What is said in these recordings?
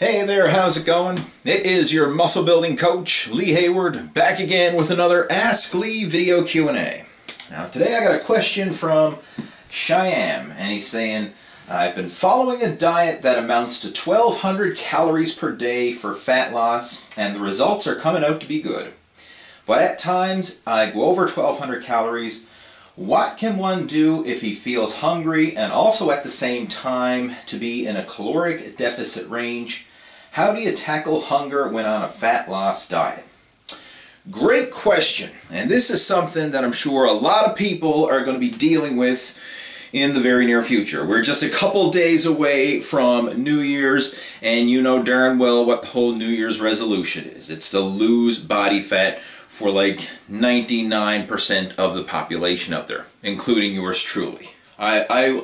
Hey there, how's it going? It is your muscle building coach, Lee Hayward, back again with another Ask Lee video Q&A. Now today I got a question from Shyam, and he's saying, I've been following a diet that amounts to 1,200 calories per day for fat loss, and the results are coming out to be good. But at times I go over 1,200 calories. What can one do if he feels hungry and also at the same time to be in a caloric deficit range? How do you tackle hunger when on a fat loss diet? Great question, and this is something that I'm sure a lot of people are going to be dealing with in the very near future. We're just a couple days away from New Year's, and you know darn well what the whole New Year's resolution is. It's to lose body fat for like 99% of the population out there, including yours truly. I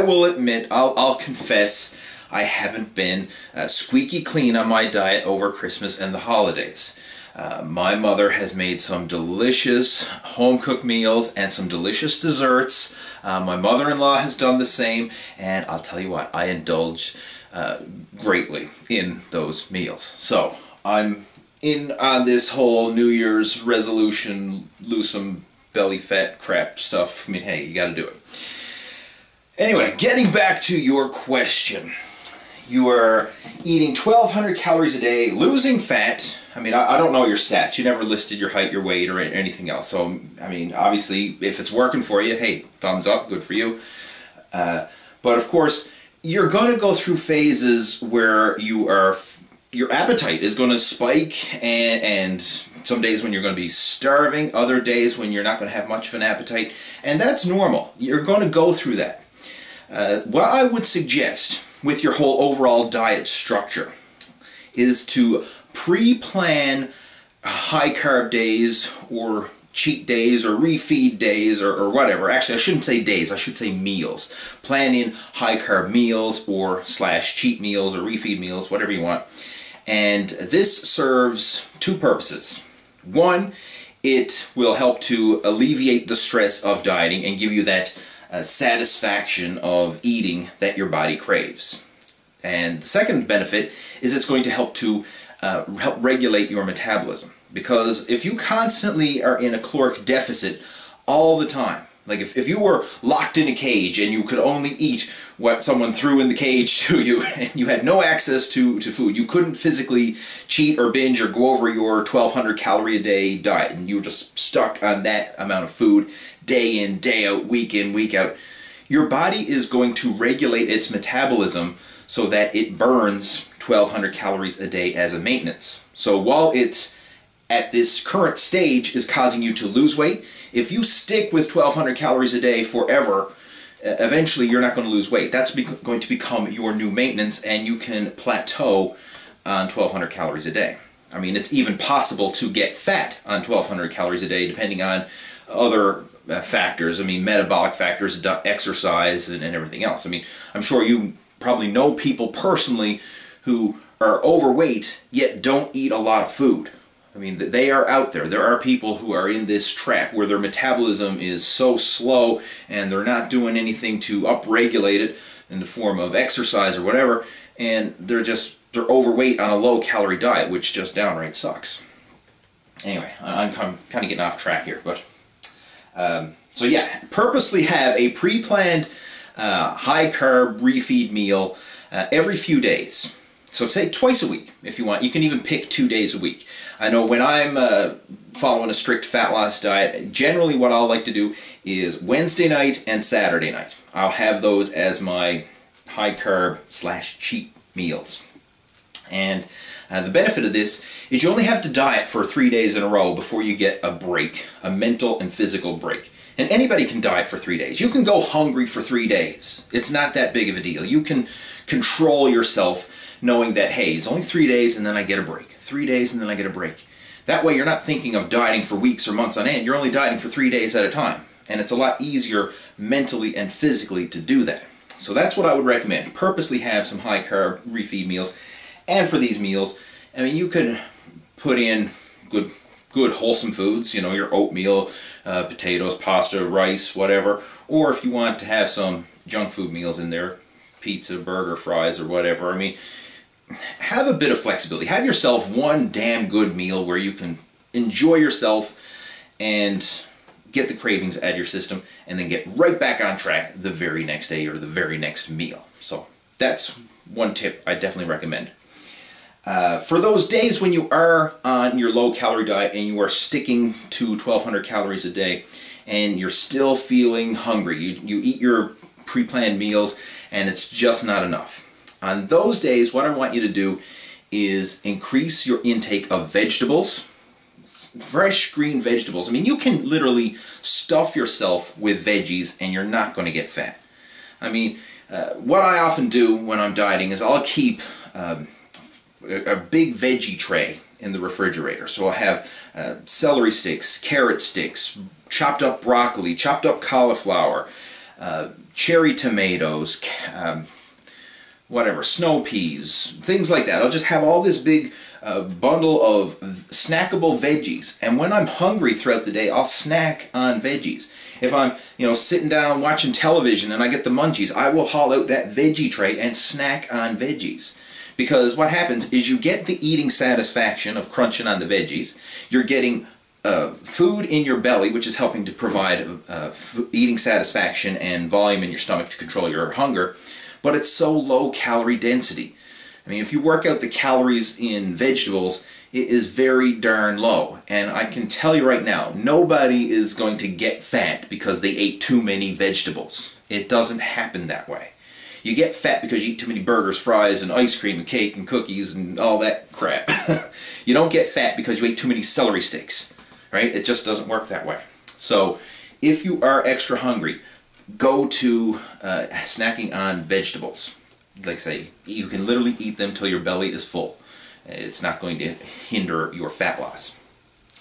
will admit, I'll confess, I haven't been squeaky clean on my diet over Christmas and the holidays. My mother has made some delicious home-cooked meals and some delicious desserts. My mother-in-law has done the same, and I'll tell you what, I indulge greatly in those meals. So I'm in on this whole New Year's resolution, lose some belly fat crap stuff. I mean, hey, you gotta do it. Anyway, getting back to your question. You are eating 1,200 calories a day, losing fat. I mean, I don't know your stats. You never listed your height, your weight, or anything else. So, I mean, obviously, if it's working for you, hey, thumbs up, good for you. But of course, you're going to go through phases where your appetite is going to spike, and some days when you're going to be starving, other days when you're not going to have much of an appetite, and that's normal. You're going to go through that. What I would suggest with your whole overall diet structure is to pre-plan high-carb days or cheat days or refeed days or whatever. Actually, I shouldn't say days, I should say meals. Plan in high-carb meals or / cheat meals or refeed meals, whatever you want. And this serves two purposes. One, it will help to alleviate the stress of dieting and give you that satisfaction of eating that your body craves. And the second benefit is it's going to help to help regulate your metabolism. Because if you constantly are in a caloric deficit all the time, like if you were locked in a cage and you could only eat what someone threw in the cage to you and you had no access to food, you couldn't physically cheat or binge or go over your 1,200 calorie a day diet, and you were just stuck on that amount of food day in, day out, week in, week out, your body is going to regulate its metabolism so that it burns 1,200 calories a day as a maintenance. So while it's at this current stage is causing you to lose weight, if you stick with 1,200 calories a day forever, eventually you're not going to lose weight. That's going to become your new maintenance, and you can plateau on 1,200 calories a day. I mean, it's even possible to get fat on 1,200 calories a day depending on other factors. I mean, metabolic factors, exercise, and everything else. I mean, I'm sure you probably know people personally who are overweight yet don't eat a lot of food. I mean, they are out there. There are people who are in this trap where their metabolism is so slow and they're not doing anything to upregulate it in the form of exercise or whatever, and they're overweight on a low-calorie diet, which just downright sucks. Anyway, I'm kind of getting off track here, but so yeah, purposely have a pre-planned high-carb refeed meal every few days. So say twice a week if you want. You can even pick 2 days a week. I know when I'm following a strict fat loss diet, generally what I'll like to do is Wednesday night and Saturday night. I'll have those as my high-carb / cheat meals. And the benefit of this is you only have to diet for 3 days in a row before you get a break, a mental and physical break. And anybody can diet for 3 days. You can go hungry for 3 days. It's not that big of a deal. You can control yourself knowing that, hey, it's only 3 days and then I get a break. 3 days and then I get a break. That way you're not thinking of dieting for weeks or months on end. You're only dieting for 3 days at a time. And it's a lot easier mentally and physically to do that. So that's what I would recommend. Purposely have some high-carb refeed meals. And for these meals, I mean, you could put in good wholesome foods, you know, your oatmeal, potatoes, pasta, rice, whatever. Or if you want to have some junk food meals in there, pizza, burger, fries, or whatever. I mean, have a bit of flexibility. Have yourself one damn good meal where you can enjoy yourself and get the cravings out of your system, and then get right back on track the very next day or the very next meal. So that's one tip I definitely recommend. For those days when you are on your low-calorie diet and you are sticking to 1,200 calories a day and you're still feeling hungry, you eat your pre-planned meals and it's just not enough. On those days, what I want you to do is increase your intake of vegetables, fresh green vegetables. I mean, you can literally stuff yourself with veggies and you're not going to get fat. I mean, what I often do when I'm dieting is I'll keep a big veggie tray in the refrigerator. So I'll have celery sticks, carrot sticks, chopped up broccoli, chopped up cauliflower, cherry tomatoes, whatever, snow peas, things like that. I'll just have all this big bundle of snackable veggies, and when I'm hungry throughout the day, I'll snack on veggies. If I'm, sitting down watching television and I get the munchies, I will haul out that veggie tray and snack on veggies. Because what happens is you get the eating satisfaction of crunching on the veggies. You're getting food in your belly, which is helping to provide eating satisfaction and volume in your stomach to control your hunger. But it's so low calorie density. I mean, if you work out the calories in vegetables, it is very darn low. And I can tell you right now, nobody is going to get fat because they ate too many vegetables. It doesn't happen that way. You get fat because you eat too many burgers, fries, and ice cream, and cake, and cookies, and all that crap. You don't get fat because you ate too many celery sticks, right? It just doesn't work that way. So, if you are extra hungry, go to snacking on vegetables. Like I say, you can literally eat them till your belly is full. It's not going to hinder your fat loss.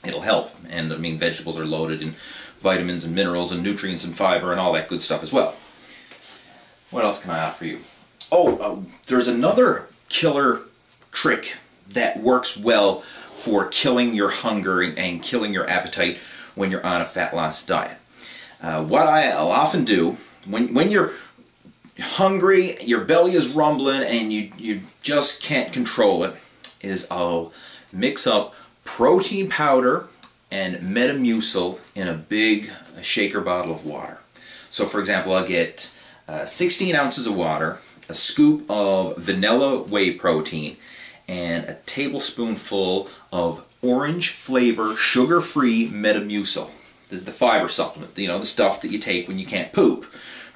It'll help. And I mean, vegetables are loaded in vitamins and minerals and nutrients and fiber and all that good stuff as well. What else can I offer you? There's another killer trick that works well for killing your hunger and killing your appetite when you're on a fat loss diet. What I'll often do, when you're hungry, your belly is rumbling, and you just can't control it, is I'll mix up protein powder and Metamucil in a big shaker bottle of water. So for example, I'll get 16 ounces of water, a scoop of vanilla whey protein, and a tablespoonful of orange flavor sugar-free Metamucil. This is the fiber supplement, the stuff that you take when you can't poop,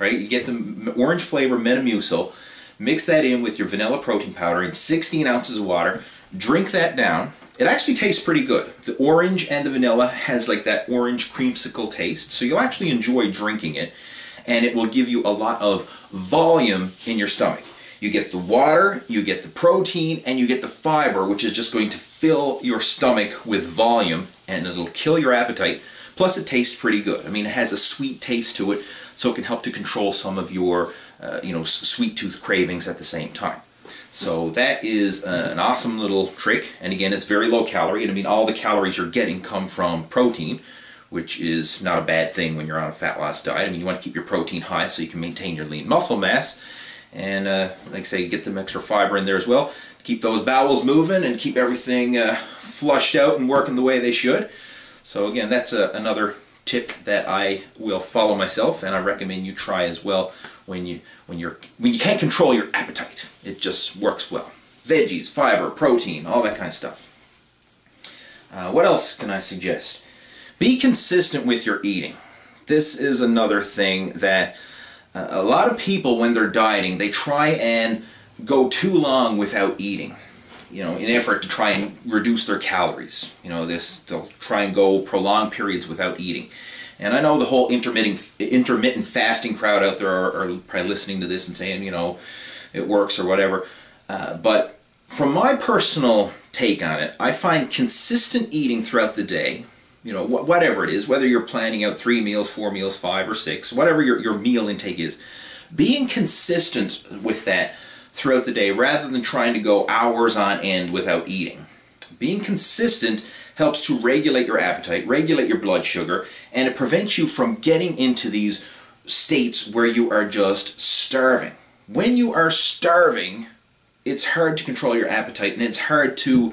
right? You get the orange flavor Metamucil, mix that in with your vanilla protein powder in 16 ounces of water, drink that down. It actually tastes pretty good. The orange and the vanilla has like that orange creamsicle taste, so you'll actually enjoy drinking it, and it will give you a lot of volume in your stomach. You get the water, you get the protein, and you get the fiber, which is just going to fill your stomach with volume, and it'll kill your appetite. Plus, it tastes pretty good. I mean, it has a sweet taste to it, so it can help to control some of your, sweet tooth cravings at the same time. So that is an awesome little trick, and again, it's very low calorie, and I mean, all the calories you're getting come from protein, which is not a bad thing when you're on a fat loss diet. I mean, you want to keep your protein high so you can maintain your lean muscle mass, and like I say, get some extra fiber in there as well. Keep those bowels moving and keep everything flushed out and working the way they should. So again, that's another tip that I will follow myself, and I recommend you try as well when you can't control your appetite. It just works well. Veggies, fiber, protein, all that kind of stuff. What else can I suggest? Be consistent with your eating. This is another thing that a lot of people, when they're dieting, they try and go too long without eating, in an effort to try and reduce their calories. They'll try and go prolonged periods without eating. And I know the whole intermittent fasting crowd out there are probably listening to this and saying, it works or whatever. But from my personal take on it, I find consistent eating throughout the day, whatever it is, whether you're planning out 3 meals, 4 meals, 5 or 6, whatever your meal intake is, being consistent with that throughout the day rather than trying to go hours on end without eating. Being consistent helps to regulate your appetite, regulate your blood sugar, and it prevents you from getting into these states where you are just starving. When you are starving, it's hard to control your appetite, and it's hard to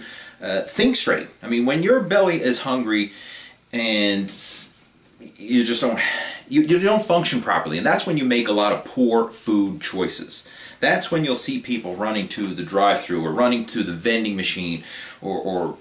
think straight. I mean, when your belly is hungry and you just don't, you don't function properly, and that's when you make a lot of poor food choices. That's when you'll see people running to the drive-thru or running to the vending machine, or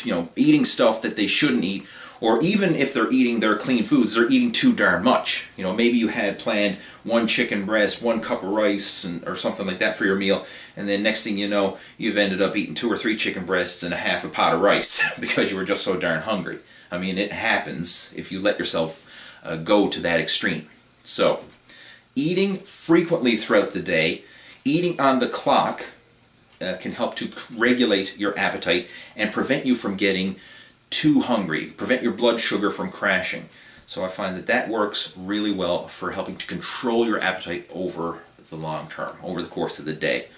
you know, eating stuff that they shouldn't eat, or even if they're eating their clean foods, they're eating too darn much. You know, maybe you had planned 1 chicken breast, 1 cup of rice, or something like that for your meal, and then next thing you know, you've ended up eating 2 or 3 chicken breasts and a half a pot of rice because you were just so darn hungry. I mean, it happens if you let yourself go to that extreme. So, eating frequently throughout the day, eating on the clock, can help to regulate your appetite and prevent you from getting too hungry, prevent your blood sugar from crashing. So I find that that works really well for helping to control your appetite over the long term, over the course of the day.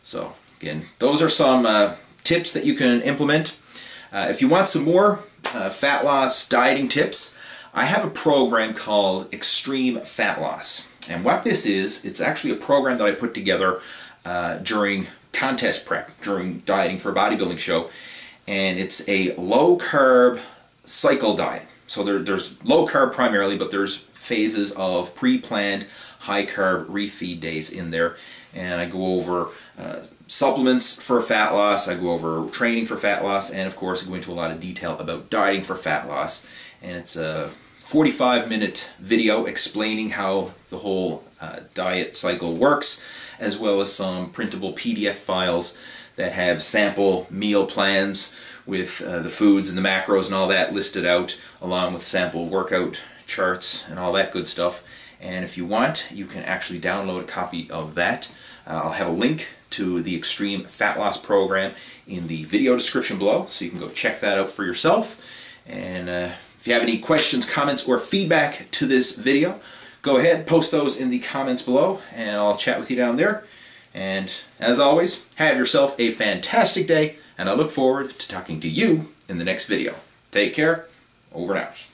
So again, those are some tips that you can implement. If you want some more fat loss dieting tips, I have a program called Extreme Fat Loss. And what this is, it's actually a program that I put together during contest prep, during dieting for a bodybuilding show. And it's a low-carb cycle diet. So there's low-carb primarily, but there's phases of pre-planned high-carb refeed days in there. And I go over supplements for fat loss, I go over training for fat loss, and of course I go into a lot of detail about dieting for fat loss. And it's a 45-minute video explaining how the whole diet cycle works, as well as some printable PDF files that have sample meal plans with the foods and the macros and all that listed out, along with sample workout charts and all that good stuff. And if you want, you can actually download a copy of that. I'll have a link to the Extreme Fat Loss program in the video description below, so you can go check that out for yourself. And if you have any questions, comments, or feedback to this video, go ahead, post those in the comments below, and I'll chat with you down there. And as always, have yourself a fantastic day, and I look forward to talking to you in the next video. Take care. Over and out.